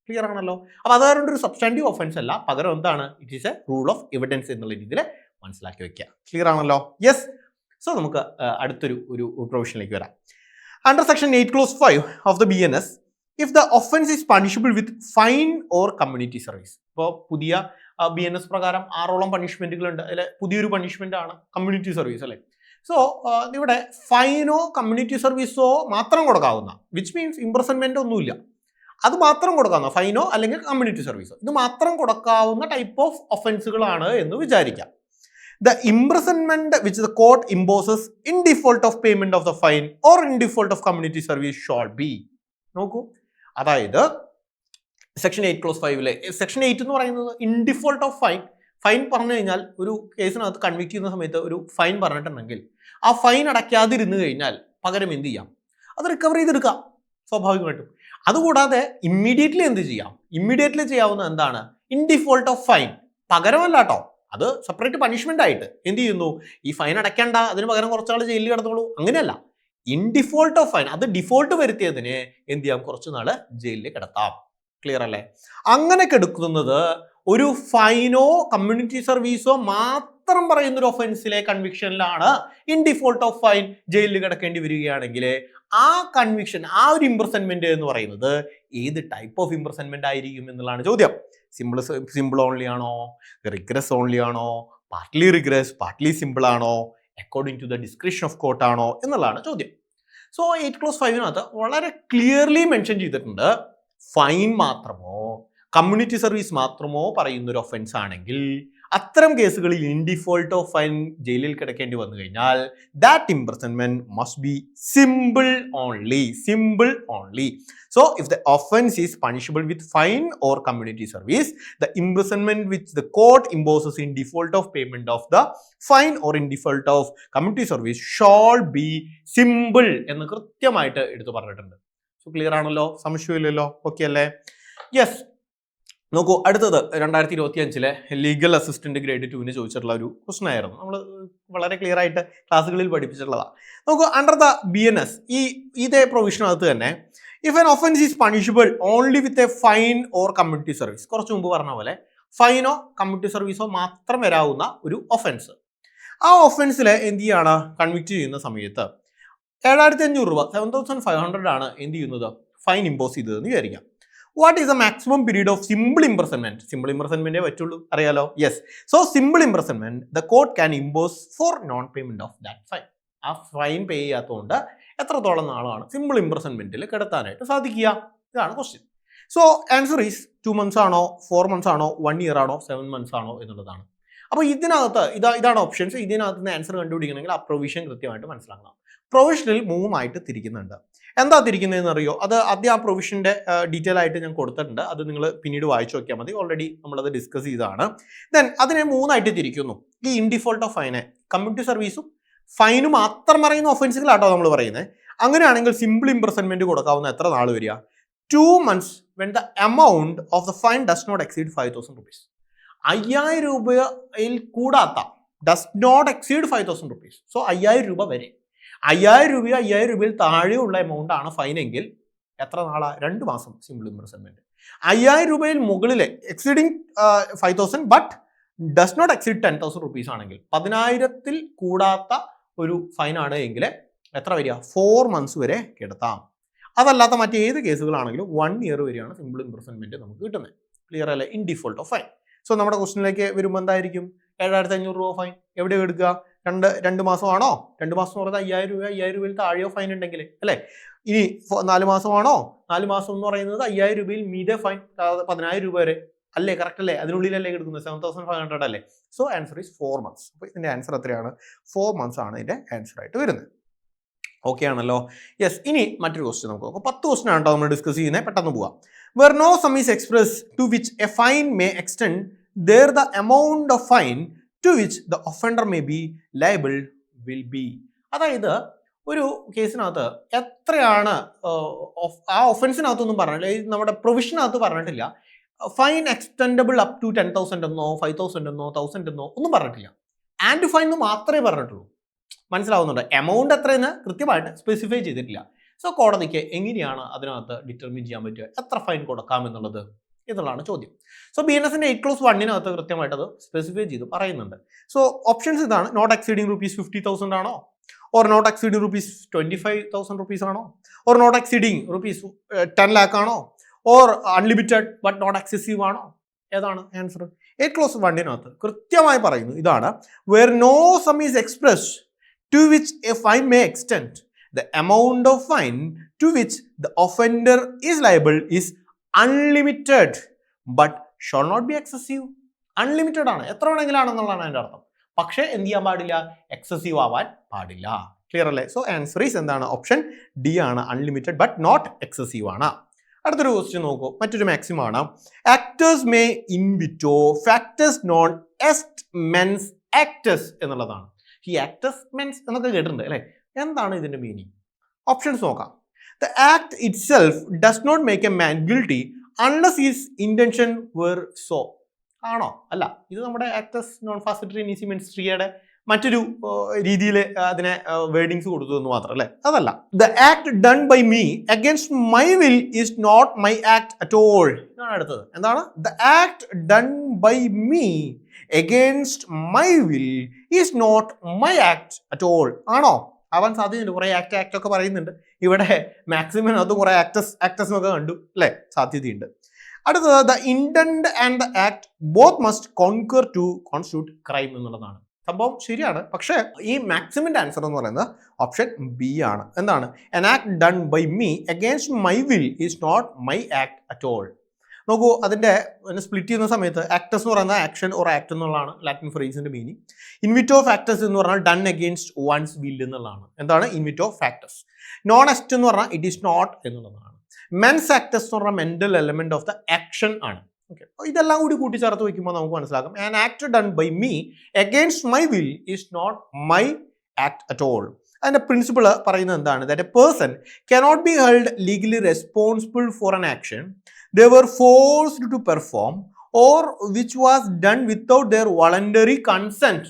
Clear ആണല്ലോ? അപ്പൊ അതുകൊണ്ട് ഒരു സബ്സ്റ്റാൻറ്റീവ് ഒഫൻസ് അല്ല, പകരം എന്താണ്, it is a rule of evidence എന്നുള്ള രീതിയിൽ മനസ്സിലാക്കി വെക്കുക. ക്ലിയർ ആണല്ലോ? യെസ്. സോ നമുക്ക് അടുത്തൊരു പ്രൊവിഷനിലേക്ക് വരാം. Under section 8(5) of the BNS, if the offense is punishable with fine or community service. ഇപ്പോൾ പുതിയ BNS പ്രകാരം 6ഓളം പണിഷ്മെന്റുകളുണ്ട്. അതിലെ പുതിയൊരു പണിഷ്മെന്റ് ആണ് കമ്മ്യൂണിറ്റി സർവീസ്, അല്ലേ? സോ ഇവിടെ ഫൈനോ കമ്മ്യൂണിറ്റി സർവീസോ മാത്രം കൊടുക്കാവുന്ന, വിച്ച് മീൻസ് ഇംപ്രസൺമെന്റ് ഒന്നുമില്ല, അത് മാത്രം കൊടുക്കാവുന്ന ഫൈനോ അല്ലെങ്കിൽ കമ്മ്യൂണിറ്റി സർവീസോ ഇത് മാത്രം കൊടുക്കാവുന്ന ടൈപ്പ് ഓഫ് ഒഫൻസുകളാണ് എന്ന് വിചാരിക്കാം. The imprisonment which the court imposes in default of payment of the fine or in default of community service shall be. നോക്കൂ, അതായത് സെക്ഷൻ 8(5) സെക്ഷൻ 8 എന്ന് പറയുന്നത് in default of fine. Fine പറഞ്ഞു കഴിഞ്ഞാൽ ഒരു കേസിനകത്ത് കൺവിക്ട് ചെയ്യുന്ന സമയത്ത് ഒരു ഫൈൻ പറഞ്ഞിട്ടുണ്ടെങ്കിൽ ആ ഫൈൻ അടയ്ക്കാതിരുന്നു കഴിഞ്ഞാൽ പകരം എന്ത് ചെയ്യാം, അത് റിക്കവർ ചെയ്തെടുക്കാം സ്വാഭാവികമായിട്ടും. അതുകൂടാതെ ഇമ്മീഡിയറ്റ്ലി എന്ത് ചെയ്യാം, ഇമ്മീഡിയറ്റ്ലി ചെയ്യാവുന്ന എന്താണ്, ഇൻ ഡിഫോൾട്ട് ഓഫ് ഫൈൻ. പകരമല്ല കേട്ടോ, അത് സെപ്പറേറ്റ് പണിഷ്മെന്റ് ആയിട്ട് എന്ത് ചെയ്യുന്നു, ഈ ഫൈൻ അടയ്ക്കേണ്ട, അതിന് പകരം കുറച്ചാൾ ജയിലിൽ കിടന്നോളൂ, അങ്ങനെയല്ല. ഇൻ ഡിഫോൾട്ട് ഓഫ് ഫൈൻ, അത് ഡിഫോൾട്ട് വരുത്തിയതിന് എന്ത് ചെയ്യാം, കുറച്ച് നാള് ജയിലിൽ കിടത്താം. ക്ലിയർ അല്ലേ? അങ്ങനെ കിടക്കുന്നത് ഒരു ഫൈനോ കമ്മ്യൂണിറ്റി സർവീസോ മാത്രം പറയുന്ന ഒരു ഒഫൻസിലെ കൺവിക്ഷനിലാണ് ഇൻ ഡിഫോൾട്ട് ഓഫ് ഫൈൻ ജയിലിൽ കിടക്കേണ്ടി വരികയാണെങ്കിൽ ആ കൺവിക്ഷൻ, ആ ഒരു ഇംപ്രസൺമെന്റ് എന്ന് പറയുന്നത് ഏത് ടൈപ്പ് ഓഫ് ഇംപ്രസൺമെന്റ് ആയിരിക്കും എന്നുള്ളതാണ് ചോദ്യം. സിമ്പിൾ ഓൺലി ആണോ, റിഗ്രസ് ഓൺലി ആണോ, പാർട്ട്ലി റിഗ്രസ്, പാർട്ട്ലി സിമ്പിൾ ആണോ, according to the discretion of court ആണോ എന്നുള്ളതാണ് ചോദ്യം. സോ 8(5) വളരെ ക്ലിയർലി മെൻഷൻ ചെയ്തിട്ടുണ്ട്, ഫൈൻ മാത്രമോ കമ്മ്യൂണിറ്റി സർവീസ് മാത്രമോ പറയുന്ന ഒരു ഒഫൻസ് ആണെങ്കിൽ അത്തരം കേസുകളിൽ ഇൻ ഡിഫോൾട്ട് ഓഫ് ഫൈൻ ജയിലിൽ കിടക്കേണ്ടി വന്നു കഴിഞ്ഞാൽ that imprisonment must be simple only. Simple only. So if the offense is punishable with fine or community service, the imprisonment which the court imposes in default of payment of the fine or in default of community service shall be simple എന്ന് കൃത്യമായിട്ട് എടുത്തു പറഞ്ഞിട്ടുണ്ട്. So clear ആണല്ലോ? സംശയമില്ലല്ലോ? Okay അല്ലേ? Yes. നോക്കൂ, അടുത്തത് 2025 legal assistant grade 2 ചോദിച്ചിട്ടുള്ള ഒരു ക്വസ്റ്റൻ ആയിരുന്നു. നമ്മൾ വളരെ ക്ലിയർ ആയിട്ട് ക്ലാസ്സുകളിൽ പഠിപ്പിച്ചിട്ടുള്ളതാണ്. നോക്കൂ, അണ്ടർ ദ BNS ഇതേ പ്രൊവിഷനകത്ത് തന്നെ if an offence is punishable only with a fine or community service, കുറച്ച് മുമ്പ് പറഞ്ഞ പോലെ ഫൈനോ കമ്മ്യൂണിറ്റി സർവീസോ മാത്രം വരാവുന്ന ഒരു ഒഫൻസ്, ആ ഒഫൻസിൽ എന്ത് ചെയ്യാണ്, കൺവിക്ട് ചെയ്യുന്ന സമയത്ത് 7,500 രൂപ 7,500 ആണ് എന്ത് ചെയ്യുന്നത്, ഫൈൻ ഇമ്പോസ് ചെയ്തതെന്ന് വിചാരിക്കാം. What is the maximum period of simple imprisonment? Simple ഇംപ്രസൺമെന്റേ പറ്റുള്ളൂ, അറിയാലോ? Yes. So simple imprisonment the court can impose for non payment of that fine. ആ ഫൈൻ പേ ചെയ്യാത്തതുകൊണ്ട് എത്രത്തോളം നാളാണ് സിമ്പിൾ ഇംപ്രസൺമെന്റിൽ കിടത്താനായിട്ട് സാധിക്കുക? ഇതാണ് question. So answer is 2 months ആണോ, 4 months ആണോ, 1 year ആണോ, 7 months ആണോ എന്നുള്ളതാണ്. അപ്പോൾ ഇതിനകത്ത് ഇതാണ് ഓപ്ഷൻസ്. ഇതിനകത്ത് നിന്ന് ആൻസർ കണ്ടുപിടിക്കണമെങ്കിൽ ആ പ്രൊവിഷൻ കൃത്യമായിട്ട് മനസ്സിലാക്കണം. പ്രൊവിഷനിൽ 3 ആയിട്ട് തിരിക്കുന്നുണ്ട്. എന്താ തിരിക്കുന്നതെന്ന് അറിയോ? അത് ആദ്യം ആ പ്രൊവിഷന്റെ ഡീറ്റെയിൽ ആയിട്ട് ഞാൻ കൊടുത്തിട്ടുണ്ട്, അത് നിങ്ങൾ പിന്നീട് വായിച്ചു നോക്കിയാൽ മതി. ഓൾറെഡി നമ്മളത് ഡിസ്കസ് ചെയ്തതാണ്. ദെൻ അതിനെ 3 ആയിട്ട് തിരിക്കുന്നു. ഈ ഇൻ ഡിഫോൾട്ട് ഓഫ് ഫൈനെ കമ്മ്യൂണിറ്റി സർവീസും ഫൈനും മാത്രം പറയുന്ന ഒഫൻസുകളാട്ടോ നമ്മൾ പറയുന്നത്. അങ്ങനെയാണെങ്കിൽ സിമ്പിൾ ഇംപ്രസൺമെന്റ് കൊടുക്കാവുന്ന എത്ര നാൾ വരിക? 2 months when the amount of the fine does not exceed 5,000 rupees. 5,000 രൂപയിൽ കൂടാത്ത, does not exceed 5,000 rupees. So 5,000 രൂപ വരെ. 5,000 രൂപയോ 5,000 രൂപയിൽ താഴെയുള്ള എമൗണ്ട് ആണ് ഫൈൻ എങ്കിൽ എത്ര നാളാ? 2 മാസം സിമ്പിൾ ഇംപ്രസൺമെന്റ്. 5,000 രൂപയിൽ മുകളിലെ exceeding 5,000 but does not exceed 10,000 rupees ആണെങ്കിൽ, 10,000-ൽ കൂടാത്ത ഒരു ഫൈൻ ആണ് എങ്കിൽ എത്ര വരിക? 4 months വരെ കിടത്താം. അതല്ലാത്ത മറ്റേത് കേസുകളാണെങ്കിലും 1 year വരെയാണ് സിമ്പിൾ ഇംപ്രസൺമെന്റ് നമുക്ക് കിട്ടുന്നത്. ക്ലിയർ അല്ലേ? In default of fine. So നമ്മുടെ ക്വസ്റ്റിനിലേക്ക് വരുമ്പോൾ എന്തായിരിക്കും? 7,500 രൂപ ഫൈൻ എവിടെ എടുക്കുക? 2 മാസമാണോ? 2 മാസം എന്ന് പറയുന്നത് 5,000 രൂപ, 5,000 രൂപയിൽ താഴെയോ ഫൈൻ ഉണ്ടെങ്കിൽ അല്ലേ? ഇനി 4 മാസമാണോ? 4 മാസം എന്ന് പറയുന്നത് 5,000 രൂപയിൽ മീതെ ഫൈൻ 10,000 രൂപ വരെ അല്ലേ? കറക്റ്റ് അല്ലേ? അതിനുള്ളിലല്ലേ കിടക്കുന്നത്? 7,500 അല്ലേ? So answer is 4 months. അപ്പോൾ ഇതിന്റെ ആൻസർ എത്രയാണ്? 4 months ആണ് ഇതിന്റെ ആൻസർ ആയിട്ട് വരുന്നത്. ഓക്കെ ആണല്ലോ. യെസ്, ഇനി മറ്റൊരു ക്വസ്റ്റ്യൻ നമുക്ക് നോക്കാം. 10 ക്വസ്റ്റ്യൻ ആണ് കേട്ടോ നമ്മൾ ഡിസ്കസ് ചെയ്യുന്നത്. പെട്ടെന്ന് പോവാം. Where no sum is express to which a fine may extend there the amount of fine to which the offender may be liable will be. അതായത് ഒരു കേസിനകത്ത് എത്രയാണ് ആ ഒഫൻസിനകത്തൊന്നും പറഞ്ഞില്ല, നമ്മുടെ പ്രൊവിഷനകത്ത് പറഞ്ഞിട്ടില്ല ഫൈൻ എക്സ്റ്റെൻഡബിൾ അപ് ടു 10,000 എന്നോ 5,000 എന്നോ 1,000 എന്നോ ഒന്നും പറഞ്ഞിട്ടില്ല. ആൻഡ് ഫൈൻ എന്ന് മാത്രമേ പറഞ്ഞിട്ടുള്ളൂ. മനസ്സിലാവുന്നുണ്ട്? എമൗണ്ട് എത്രയെന്ന് കൃത്യമായിട്ട് സ്പെസിഫൈ ചെയ്തിട്ടില്ല. സോ കോടതിക്ക് എങ്ങനെയാണ് അതിനകത്ത് ഡിറ്റർമിൻ ചെയ്യാൻ പറ്റുക എത്ര ഫൈൻ കൊടുക്കാം എന്നുള്ളത് എന്നുള്ളതാണ് ചോദ്യം. സോ BNSന്റെ 8+1 കൃത്യമായിട്ട് അത് സ്പെസിഫൈ ചെയ്ത് പറയുന്നുണ്ട്. സോ ഓപ്ഷൻസ് ഇതാണ്: നോട്ട് എക്സീഡിംഗ് ₹50,000 ആണോ, ഓർ നോട്ട് എക്സീഡിംഗ് ₹25,000 ആണോ, ഓർ നോട്ട് എക്സീഡിംഗ് ₹10 lakh ആണോ, or unlimited but not excessive ആണോ? ഏതാണ് ആൻസർ? 8+1 കൃത്യമായി പറയുന്നു ഇതാണ്: where no sum is expressed to which a fine may extend, the amount of fine to which the offender is liable is unlimited but shall not be excessive. Unlimited ആണ്, എത്ര വേണമെങ്കിലാണെന്നുള്ളതാണ് അതിൻ്റെ അർത്ഥം. പക്ഷേ എന്ത് ചെയ്യാൻ പാടില്ല? എക്സസീവ് ആവാൻ പാടില്ല. ക്ലിയർ അല്ലേ? സോ ആൻസർ ഈസ് എന്താണ്? ഓപ്ഷൻ ഡി ആണ്, അൺലിമിറ്റഡ് ബട്ട് നോട്ട് എക്സസീവ് ആണ്. അടുത്തൊരു ക്വസ്റ്റ്യൻ നോക്കൂ. മറ്റൊരു മാക്സിമം ആണ്: actus me invito factus non est meus actus എന്നുള്ളതാണ്. ഈ ആക്ടേഴ്സ് മെൻസ് എന്നൊക്കെ കേട്ടിട്ടുണ്ട് അല്ലേ? എന്താണ് ഇതിന്റെ മീനിങ്? ഓപ്ഷൻസ് നോക്കാം. The act itself does not make a man guilty unless his intention were so. ആണോ? അല്ല. ഇത് നമ്മുടെ ആക്ടേഴ്സ് നോൺ ഫാസിറ്ററി നീസി മെൻസ്ട്രിയയുടെ മറ്റൊരു രീതിയിൽ അതിനെ വേർഡിങ്സ് കൊടുത്തു എന്ന് മാത്രം അല്ലേ? അതല്ല. The act done by me against my will is not my act at all. ഇതാണ് അടുത്തത്. എന്താണ്? The act done by me against my will is not my act at all. ആണോ? ആവാൻ സാധ്യതയുണ്ട്. കുറെ ആക്ട് ഒക്കെ പറയുന്നുണ്ട്. ഇവിടെ മാക്സിമം അത് കുറെ ആക്ടേഴ്സ് ഒക്കെ കണ്ടു അല്ലേ? സാധ്യതയുണ്ട്. അടുത്തത് the intent and the act both must concur to constitute crime എന്നുള്ളതാണ്. സംഭവം ശരിയാണ്. പക്ഷേ ഈ മാക്സിമിന്റെ ആൻസർ എന്ന് പറയുന്നത് ഓപ്ഷൻ ബി ആണ്. എന്താണ്? an act done by me against my will is not my act at all. നോക്കൂ, അതിന്റെ സ്പ്ലിറ്റ് ചെയ്യുന്ന സമയത്ത് ആക്ടേഴ്സ് എന്ന് പറയുന്നത് ആക്ഷൻ ഓർ ആക്ട് എന്നുള്ളതാണ് ലാറ്റിൻ ഫ്രേസിന്റെ മീനിങ്. ഇൻവിറ്റോ ഫാക്ടേഴ്സ് എന്ന് പറഞ്ഞാൽ ഡൺ അഗെയിൻസ്റ്റ് വൺസ് വിൽ എന്നുള്ളതാണ്. എന്താണ് ഇൻവിറ്റോ ഫാക്ടേഴ്സ്? നോൺ എസ്റ്റ് എന്ന് പറഞ്ഞാൽ ഇറ്റ് ഈസ് നോട്ട് എന്നുള്ളതാണ്. മെൻസ് ആക്ടേഴ്സ് എന്ന് പറഞ്ഞാൽ mental element of the action ആണ്. ഓക്കെ, ഇതെല്ലാം കൂടി കൂട്ടിച്ചേർത്ത് വയ്ക്കുമ്പോൾ നമുക്ക് മനസ്സിലാക്കാം an act done by me against my will is not my act at all. അതിന്റെ പ്രിൻസിപ്പിൾ പറയുന്നത് എന്താണ്? That a person cannot be held legally responsible for an action they were forced to perform or which was done without their voluntary consent.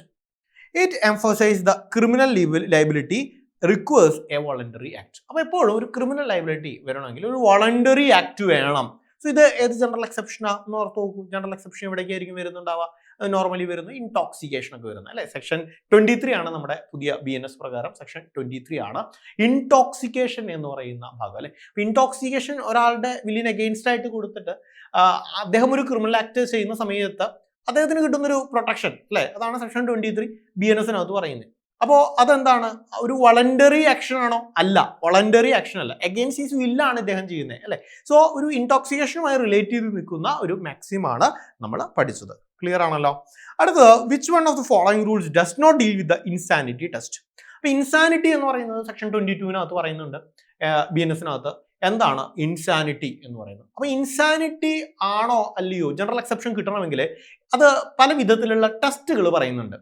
It emphasizes the criminal liability requires a voluntary act. അപ്പോൾ എപ്പോഴും ഒരു criminal liability വരണമെങ്കിൽ ഒരു voluntary act വേണം. So ഇത് ഏത് general എക്സെപ്ഷനാന്ന് ഓർത്ത് നോക്കൂ. ജനറൽ എക്സെപ്ഷൻ എവിടേക്കായിരിക്കും വരുന്നുണ്ടാവുക? നോർമലി വരുന്നത് ഇൻടോക്സിക്കേഷൻ ഒക്കെ വരുന്നത് അല്ലെ? സെക്ഷൻ 23 ആണ് നമ്മുടെ പുതിയ BNS പ്രകാരം. സെക്ഷൻ 23 ആണ് ഇൻടോക്സിക്കേഷൻ എന്ന് പറയുന്ന ഭാഗം അല്ലെ? ഇൻടോക്സിക്കേഷൻ ഒരാളുടെ വില്ലിന് അഗെയിൻസ്റ്റ് ആയിട്ട് കൊടുത്തിട്ട് അദ്ദേഹം ഒരു ക്രിമിനൽ ആക്ട് ചെയ്യുന്ന സമയത്ത് അദ്ദേഹത്തിന് കിട്ടുന്നൊരു പ്രൊട്ടക്ഷൻ അല്ലെ? അതാണ് സെക്ഷൻ 23 BNSനകത്ത് പറയുന്നത്. അപ്പോൾ അതെന്താണ്? ഒരു വോളണ്ടറി ആക്ഷൻ ആണോ? അല്ല, വോളണ്ടറി ആക്ഷൻ അല്ല. അഗെയിൻസ്റ്റ് ഹിസ് വില്ലാണ് ഇദ്ദേഹം ചെയ്യുന്നത് അല്ലെ? സോ ഒരു ഇൻടോക്സിക്കേഷനുമായി റിലേറ്റ് ചെയ്ത് നിൽക്കുന്ന ഒരു മാക്സിമാണ് നമ്മൾ പഠിച്ചത്. ക്ലിയർ ആണല്ലോ? അടുത്തത് which one of the following rules does not deal with the insanity test. അപ്പൊ ഇൻസാനിറ്റി എന്ന് പറയുന്നത് സെക്ഷൻ 22 പറയുന്നുണ്ട്. BNSനകത്ത് എന്താണ് ഇൻസാനിറ്റി എന്ന് പറയുന്നത്? അപ്പൊ ഇൻസാനിറ്റി ആണോ അല്ലയോ ജനറൽ എക്സെപ്ഷൻ കിട്ടണമെങ്കിൽ അത് പല വിധത്തിലുള്ള ടെസ്റ്റുകൾ പറയുന്നുണ്ട്.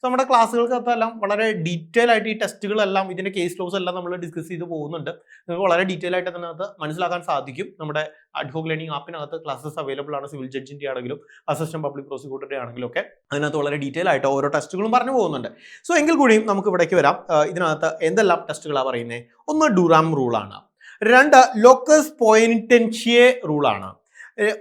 നമ്മുടെ ക്ലാസ്സുകൾക്കകത്തെല്ലാം വളരെ ഡീറ്റെയിൽ ആയിട്ട് ഈ ടെസ്റ്റുകളെല്ലാം ഇതിന്റെ കേസ് ലോസ് എല്ലാം നമ്മൾ ഡിസ്കസ് ചെയ്ത് പോകുന്നുണ്ട്. നിങ്ങൾക്ക് വളരെ ഡീറ്റെയിൽ ആയിട്ട് അതിനകത്ത് മനസ്സിലാക്കാൻ സാധിക്കും. നമ്മുടെ അഡ്ഹോക് ലേണിംഗ് ആപ്പിനകത്ത് ക്ലാസ്സസ് അവൈലബിൾ ആണ്. സിവിൽ ജഡ്ജിന്റെ ആണെങ്കിലും അസിസ്റ്റന്റ് പബ്ലിക് പ്രോസിക്യൂട്ടറുടെ ആണെങ്കിലും ഒക്കെ അതിനകത്ത് വളരെ ഡീറ്റെയിൽ ആയിട്ട് ഓരോ ടെസ്റ്റുകളും പറഞ്ഞു പോകുന്നുണ്ട്. സോ എങ്കിൽ കൂടിയും നമുക്ക് ഇവിടേക്ക് വരാം. ഇതിനകത്ത് എന്തെല്ലാം ടെസ്റ്റുകളാണ് പറയുന്നത്? ഒന്ന് ഡുറാം റൂളാണ്. 2 ലോക്കസ് പോയിന്റൻഷിയെ റൂളാണ്.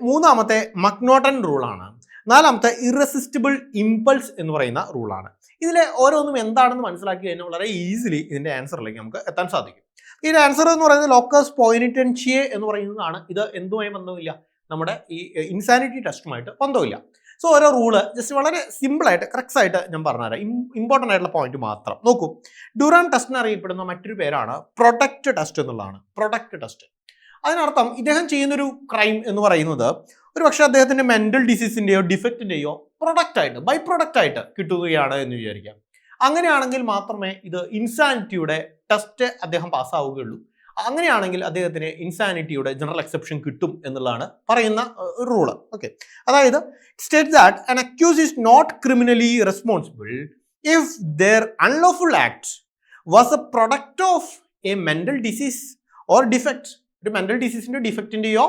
3 മക്നോട്ടൻ റൂളാണ്. 4 ഇറസിസ്റ്റിബിൾ ഇമ്പൾസ് എന്ന് പറയുന്ന റൂളാണ്. ഇതിലെ ഓരോന്നും എന്താണെന്ന് മനസ്സിലാക്കി കഴിഞ്ഞാൽ വളരെ ഈസിലി ഇതിന്റെ ആൻസറിലേക്ക് നമുക്ക് എത്താൻ സാധിക്കും. ഇതിന്റെ ആൻസർ എന്ന് പറയുന്നത് ലോക്കസ് പോയിന്റൻഷിയെ എന്ന് പറയുന്നതാണ്. ഇത് എന്തുമായി ബന്ധമില്ല? നമ്മുടെ ഈ ഇൻസാനിറ്റി ടെസ്റ്റുമായിട്ട് ബന്ധമില്ല. സോ ഓരോ റൂള് ജസ്റ്റ് വളരെ സിമ്പിൾ ആയിട്ട് ക്രക്സ് ആയിട്ട് ഞാൻ പറഞ്ഞുതരാം. ഇമ്പോർട്ടൻ്റ് ആയിട്ടുള്ള പോയിന്റ് മാത്രം നോക്കൂ. ഡുറാം ടെസ്റ്റിന് അറിയപ്പെടുന്ന മറ്റൊരു പേരാണ് പ്രൊഡക്റ്റ് ടെസ്റ്റ് എന്നുള്ളതാണ്. പ്രൊഡക്റ്റ് ടെസ്റ്റ് അതിനർത്ഥം ഇദ്ദേഹം ചെയ്യുന്നൊരു ക്രൈം എന്ന് പറയുന്നത് ഒരു പക്ഷേ അദ്ദേഹത്തിന്റെ മെന്റൽ ഡിസീസിന്റെയോ ഡിഫക്റ്റിന്റെയോ പ്രൊഡക്റ്റ് ആയിട്ട് ബൈ പ്രൊഡക്റ്റ് ആയിട്ട് കിട്ടുകയാണ് എന്ന് വിചാരിക്കാം. അങ്ങനെയാണെങ്കിൽ മാത്രമേ ഇത് ഇൻസാനിറ്റിയുടെ ടെസ്റ്റ് അദ്ദേഹം പാസ്സാവുകയുള്ളൂ. അങ്ങനെയാണെങ്കിൽ അദ്ദേഹത്തിന് ഇൻസാനിറ്റിയുടെ ജനറൽ എക്സെപ്ഷൻ കിട്ടും എന്നുള്ളതാണ് പറയുന്ന ഒരു റൂള്. ഓക്കെ, അതായത് state that an accuse is not criminally responsible if their unlawful act was a product of a mental disease or defect. ഒരു മെന്റൽ ഡിസീസിന്റെ ഡിഫക്റ്റിന്റെയോ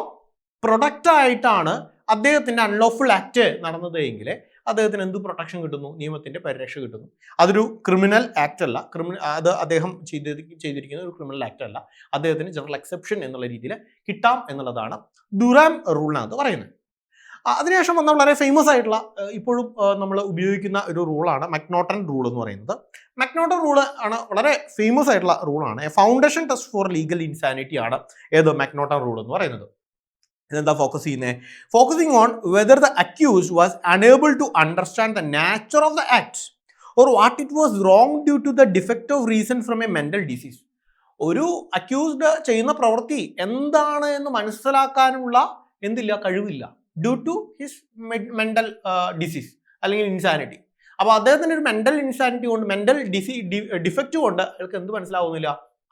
പ്രൊഡക്റ്റ് ആയിട്ടാണ് അദ്ദേഹത്തിന്റെ അൺലോഫുൾ ആക്ട് നടന്നത് എങ്കിൽ അദ്ദേഹത്തിന് എന്ത് പ്രൊട്ടക്ഷൻ കിട്ടുന്നു? നിയമത്തിന്റെ പരിരക്ഷ കിട്ടുന്നു. അതൊരു ക്രിമിനൽ ആക്ട് അല്ല, അത് അദ്ദേഹം ചെയ്തിരിക്കുന്ന ഒരു ക്രിമിനൽ ആക്ട് അല്ല, അദ്ദേഹത്തിന് ജനറൽ എക്സെപ്ഷൻ എന്നുള്ള രീതിയിൽ കിട്ടാം എന്നുള്ളതാണ് ഡുറാം റൂളിനകത്ത് പറയുന്നത്. അതിനുശേഷം വന്ന വളരെ ഫേമസ് ആയിട്ടുള്ള ഇപ്പോഴും നമ്മൾ ഉപയോഗിക്കുന്ന ഒരു റൂളാണ് മക്നോട്ടൺ റൂൾ എന്ന് പറയുന്നത്. മക്നോട്ടൺ റൂൾ ആണ് വളരെ ഫേമസ് ആയിട്ടുള്ള റൂളാണ്. Foundation test for legal insanity ആണ് ഏത് മക്നോട്ടൺ റൂൾ എന്ന് പറയുന്നത്. ഇതെന്താ ഫോക്കസ് ചെയ്യുന്നത്? Focusing on whether the accuse was unable to understand the nature of the act or what it was wrong due to the defect of reason from a mental disease. ഒരു accused ചെയ്യുന്ന പ്രവൃത്തി എന്താണ് എന്ന് മനസ്സിലാക്കാനുള്ള കഴിവില്ല, due to his mental disease അല്ലെങ്കിൽ insanity. അപ്പോൾ അദ്ദേഹത്തിന് ഒരു മെന്റൽ ഇൻസാനിറ്റി കൊണ്ട്, മെന്റൽ ഡിഫക്റ്റ് കൊണ്ട് അയാൾക്ക് എന്ത് മനസ്സിലാവുന്നില്ല?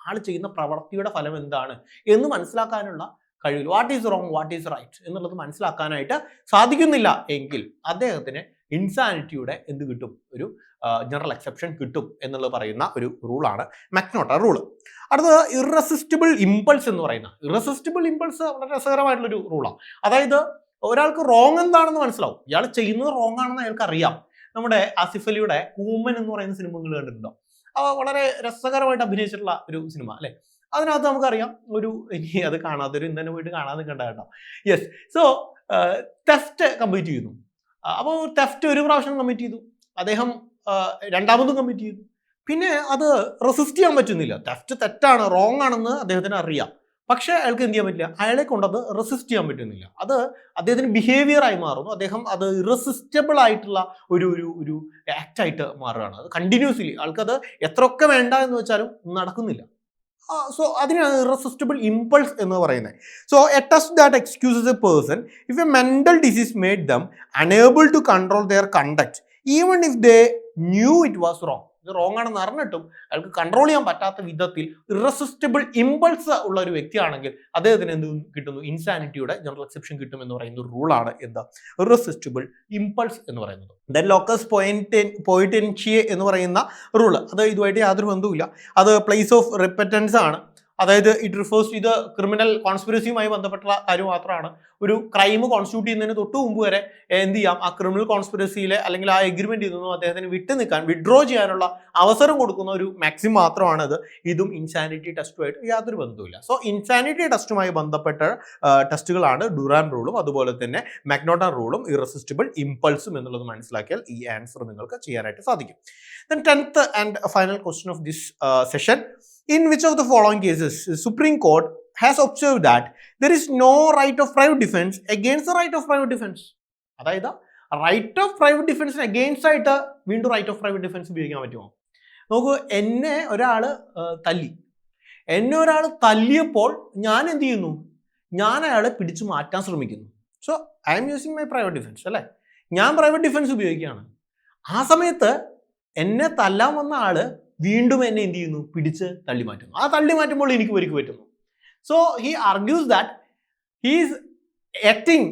ആൾ ചെയ്യുന്ന പ്രവൃത്തിയുടെ ഫലം എന്താണ് എന്ന് മനസ്സിലാക്കാനുള്ള കഴിവില്ല. What is wrong, what is right എന്നുള്ളത് മനസ്സിലാക്കാനായിട്ട് സാധിക്കുന്നില്ല എങ്കിൽ അദ്ദേഹത്തിന് ഇൻസാനിറ്റിയുടെ എന്ത് കിട്ടും? ഒരു ജനറൽ എക്സെപ്ഷൻ കിട്ടും എന്നുള്ളത് പറയുന്ന ഒരു റൂളാണ് മക്നോട്ടൺ റൂള്. അടുത്തത് ഇറസിസ്റ്റിബിൾ ഇമ്പൾസ് എന്ന് പറയുന്ന. ഇറസിസ്റ്റിബിൾ ഇമ്പൾസ് വളരെ രസകരമായിട്ടുള്ളൊരു റൂളാണ്. അതായത് ഒരാൾക്ക് റോങ് എന്താണെന്ന് മനസ്സിലാവും, ഇയാൾ ചെയ്യുന്നത് റോങ് ആണെന്ന് അയാൾക്ക് അറിയാം. നമ്മുടെ ആസിഫ് അലിയുടെ കൂമൻ എന്ന് പറയുന്ന സിനിമ നിങ്ങൾ കണ്ടിട്ടുണ്ടോ? വളരെ രസകരമായിട്ട് അഭിനയിച്ചിട്ടുള്ള ഒരു സിനിമ അല്ലെ. അതിനകത്ത് നമുക്കറിയാം ഇനി അത് കാണാത്തൊരു ഇന്നലെ പോയിട്ട് കാണാൻ നിൽക്കണ്ട കേട്ടോ. യെസ്, സോ തെഫ്റ്റ് കമ്മിറ്റ് ചെയ്യുന്നു. അപ്പോൾ തെഫ്റ്റ് ഒരു പ്രാവശ്യം കമ്മിറ്റ് ചെയ്തു, അദ്ദേഹം രണ്ടാമതും കമ്മിറ്റ് ചെയ്തു. പിന്നെ അത് റെസിസ്റ്റ് ചെയ്യാൻ പറ്റുന്നില്ല. തെഫ്റ്റ് തെറ്റാണ്, റോങ് ആണെന്ന് അദ്ദേഹത്തിന് അറിയാം. പക്ഷേ അയാൾക്ക് എന്ത് ചെയ്യാൻ പറ്റില്ല, അയാളെ കൊണ്ടത് റെസിസ്റ്റ് ചെയ്യാൻ പറ്റുന്നില്ല. അത് അദ്ദേഹത്തിന് ബിഹേവിയർ ആയി മാറുന്നു. അദ്ദേഹം അത് ഇറസിസ്റ്റബിൾ ആയിട്ടുള്ള ഒരു ആക്ട് ആയിട്ട് മാറുകയാണ്. അത് കണ്ടിന്യൂസ്ലി ആൾക്കത് എത്രയൊക്കെ വേണ്ട എന്ന് വെച്ചാലും നടക്കുന്നില്ല. സോ അതിനാണ് ഇറസിസ്റ്റബിൾ ഇമ്പൾസ് എന്ന് പറയുന്നത്. So a test that excuses a person if a mental disease made them unable to control their conduct even if they knew it was wrong. ഇത് റോങ് ആണെന്ന് അറിഞ്ഞിട്ടും അയാൾക്ക് കൺട്രോൾ ചെയ്യാൻ പറ്റാത്ത വിധത്തിൽ ഇറസിസ്റ്റബിൾ ഇമ്പൾസ് ഉള്ള ഒരു വ്യക്തിയാണെങ്കിൽ അദ്ദേഹത്തിന് എന്ത് കിട്ടുന്നു? ഇൻസാനിറ്റിയുടെ ജനറൽ എക്സെപ്ഷൻ കിട്ടും എന്ന് പറയുന്ന ഒരു റൂളാണ് എന്താ ഇറസിസ്റ്റബിൾ ഇമ്പൾസ് എന്ന് പറയുന്നത്. ദെൻ ലോക്കസ് പോയിന്റൻഷിയെ എന്ന് പറയുന്ന റൂള്, അത് ഇതുമായിട്ട് യാതൊരു ബന്ധവുമില്ല. അത് പ്ലേസ് ഓഫ് റിപ്പറ്റൻസ് ആണ്. അതായത് ഇറ്റ് റിഫേഴ്സ് ഇത് ക്രിമിനൽ കോൺസ്പിറസിയുമായി ബന്ധപ്പെട്ടുള്ള കാര്യം മാത്രമാണ്. ഒരു ക്രൈം കോൺസ്റ്റിറ്റ്യൂട്ട് ചെയ്യുന്നതിന് തൊട്ട് മുമ്പ് വരെ എന്ത് ചെയ്യാം, ആ ക്രിമിനൽ കോൺസ്പിറസിയിലെ അല്ലെങ്കിൽ ആ എഗ്രിമെന്റ് നിന്നും അദ്ദേഹത്തിന് വിഡ്രോ ചെയ്യാനുള്ള അവസരം കൊടുക്കുന്ന ഒരു മാക്സിമം മാത്രമാണിത്. ഇതും ഇൻസാനിറ്റി ടെസ്റ്റുമായിട്ട് യാതൊരു ബന്ധവുമില്ല. സോ ഇൻസാനിറ്റി ടെസ്റ്റുമായി ബന്ധപ്പെട്ട ടെസ്റ്റുകളാണ് ഡുറാം റൂളും അതുപോലെ തന്നെ മക്നോട്ടൺ റൂളും ഇറസിസ്റ്റബിൾ ഇമ്പൾസും എന്നുള്ളത് മനസ്സിലാക്കിയാൽ ഈ ആൻസർ നിങ്ങൾക്ക് ചെയ്യാനായിട്ട് സാധിക്കും. Then 10th and final question of this session. In which of the following cases the Supreme Court has observed that there is no right of private defense against the right of private defense? അതായത് right of private ഡിഫൻസിന് against ആയിട്ട് വീണ്ടും right of private defence ഉപയോഗിക്കാൻ പറ്റുമോ? നോക്കൂ, എന്നെ ഒരാൾ തല്ലിയപ്പോൾ ഞാൻ എന്ത് ചെയ്യുന്നു? ഞാൻ അയാളെ പിടിച്ചു മാറ്റാൻ ശ്രമിക്കുന്നു. So I M using my private defence അല്ലേ, ഞാൻ പ്രൈവറ്റ് ഡിഫൻസ് ഉപയോഗിക്കുകയാണ്. ആ സമയത്ത് എന്നെ തല്ലാൻ വന്ന ആള് വീണ്ടും എന്നെ എന്ത് ചെയ്യുന്നു? പിടിച്ച് തള്ളി മാറ്റുന്നു. ആ തള്ളി മാറ്റുമ്പോൾ എനിക്ക് പരിക്ക് പറ്റുന്നു. So he argues that he is acting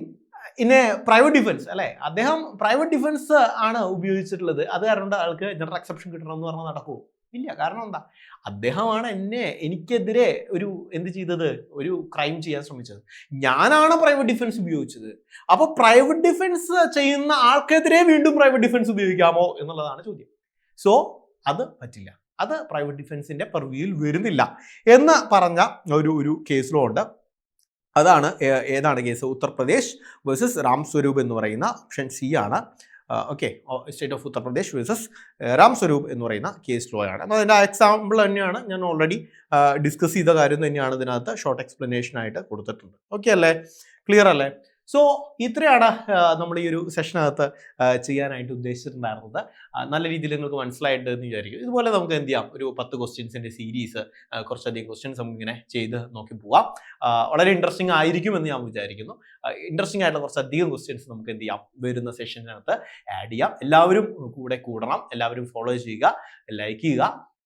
in A private defence അല്ലെ. അദ്ദേഹം പ്രൈവറ്റ് ഡിഫൻസ് ആണ് ഉപയോഗിച്ചിട്ടുള്ളത്. അത് കാരണം ആൾക്ക് ജനറൽ എക്സെപ്ഷൻ കിട്ടണമെന്ന് പറഞ്ഞാൽ നടക്കുമോ? ഇല്ല. കാരണം എന്താ? അദ്ദേഹമാണ് എനിക്കെതിരെ ഒരു ക്രൈം ചെയ്യാൻ ശ്രമിച്ചത്. ഞാനാണ് പ്രൈവറ്റ് ഡിഫൻസ് ഉപയോഗിച്ചത്. അപ്പോൾ പ്രൈവറ്റ് ഡിഫൻസ് ചെയ്യുന്ന ആൾക്കെതിരെ വീണ്ടും പ്രൈവറ്റ് ഡിഫൻസ് ഉപയോഗിക്കാമോ എന്നുള്ളതാണ് ചോദ്യം. സോ അത് പറ്റില്ല, അത് പ്രൈവറ്റ് ഡിഫൻസിന്റെ പെർവ്യൂവിൽ വരുന്നില്ല എന്ന് പറഞ്ഞ ഒരു കേസ് ലോ ഉണ്ട്. അതാണ് ഏതാണ് കേസ്? ഉത്തർപ്രദേശ് വേഴ്സസ് രാം സ്വരൂപ് എന്ന് പറയുന്ന ഓപ്ഷൻ സി ആണ്. Okay, state of Uttar Pradesh versus Ram Swaroop എന്ന് പറയുന്ന കേസ് ലോ ആണ്. അപ്പോൾ അതിൻ്റെ എക്സാമ്പിൾ തന്നെയാണ് ഞാൻ ഓൾറെഡി ഡിസ്കസ് ചെയ്ത കാര്യം തന്നെയാണ് ഇതിനകത്ത് ഷോർട്ട് എക്സ്പ്ലനേഷൻ ആയിട്ട് കൊടുത്തിട്ടുണ്ട്. ഓക്കെ അല്ലേ? ക്ലിയർ അല്ലേ? സോ ഇത്രയാണ് നമ്മൾ ഈ ഒരു സെഷനകത്ത് ചെയ്യാനായിട്ട് ഉദ്ദേശിച്ചിട്ടുണ്ടായിരുന്നത്. നല്ല രീതിയിൽ നിങ്ങൾക്ക് മനസ്സിലായിട്ട് എന്ന് വിചാരിക്കും. ഇതുപോലെ നമുക്ക് എന്ത് ചെയ്യാം, ഒരു 10 ക്വസ്റ്റ്യൻസിൻ്റെ സീരീസ്, കുറച്ചധികം ക്വസ്റ്റ്യൻസ് നമുക്കിങ്ങനെ ചെയ്ത് നോക്കി പോവാം. വളരെ ഇൻട്രസ്റ്റിംഗ് ആയിരിക്കുമെന്ന് ഞാൻ വിചാരിക്കുന്നു. ഇൻട്രസ്റ്റിംഗ് ആയിട്ടുള്ള കുറച്ചധികം ക്വസ്റ്റ്യൻസ് നമുക്ക് എന്ത് ചെയ്യാം, വരുന്ന സെഷനകത്ത് ആഡ് ചെയ്യാം. എല്ലാവരും കൂടെ കൂടണം, എല്ലാവരും ഫോളോ ചെയ്യുക, ലൈക്ക് ചെയ്യുക.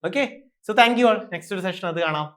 Okay, so thank you all. Next ഒരു സെഷൻ അത് കാണാം.